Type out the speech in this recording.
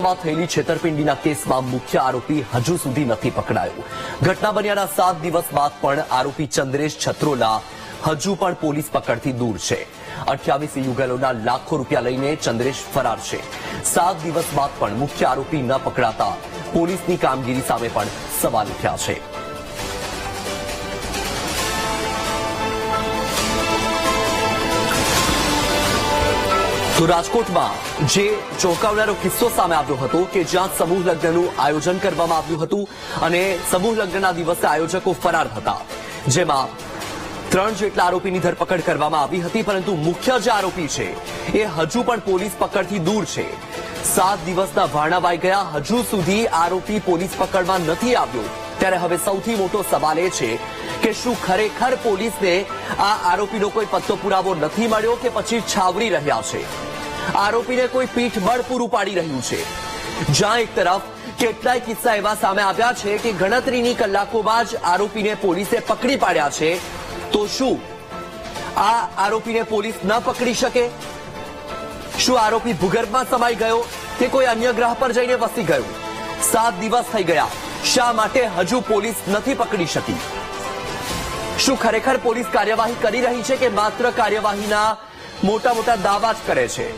રાજકોટમાં થયેલી છેતરપિંડીના કેસમાં મુખ્ય આરોપી હજુ સુધી નથી પકડાયો। ઘટના બન્યાના 7 દિવસ બાદ પણ આરોપી ચંદ્રેશ છત્રોલા હજુ પણ પોલીસ પકડથી દૂર છે। 28 યુગલોના લાખો રૂપિયા લઈને ચંદ્રેશ ફરાર છે। 7 દિવસ બાદ પણ મુખ્ય આરોપી ન પકડાતા પોલીસની કામગીરી સામે પણ સવાલ ઉઠ્યા છે। તો રાજકોટમાં જે ચોંકાવનારો કિસ્સો સામે આવ્યો હતો કે જ્યાં સમૂહ લગ્નનું આયોજન કરવામાં આવ્યું હતું અને સમૂહ લગ્નના દિવસે આયોજકો ફરાર હતા, જેમાં 3 જેટલા આરોપીની ધરપકડ કરવામાં આવી હતી, પરંતુ મુખ્ય જે આરોપી છે એ હજુ પણ પોલીસ પકડથી દૂર છે। 7 દિવસના વારણા વાઈ ગયા, હજુ સુધી આરોપી પોલીસ પકડમાં નથી આવ્યો। ત્યારે હવે સૌથી મોટો સવાલ એ છે કે શું ખરેખર પોલીસને આ આરોપીનો કોઈ પત્તો પુરાવો નથી મળ્યો કે પછી છાવરી રહ્યા છે? આરોપીને કોઈ પીઠબળ પૂરું પાડી રહ્યું છે। જ્યાં એક તરફ કેટલાય કિસ્સા એવા સામે આવ્યા છે કે ગણતરીની કલાકોમાં જ આરોપીને પોલીસે પકડી પાડ્યા છે, તો શું આ આરોપીને પોલીસ ન પકડી શકે? શું આરોપી ભૂગર્ભમાં સમાઈ ગયો કે કોઈ અન્ય ગ્રહ પર જઈને વસી ગયો? 7 દિવસ થઈ ગયા, શા માટે હજુ પોલીસ નથી પકડી શકી? શું ખરેખર પોલીસ કાર્યવાહી કરી રહી છે કે માત્ર કાર્યવાહીના મોટા મોટા દાવા જ કરે છે?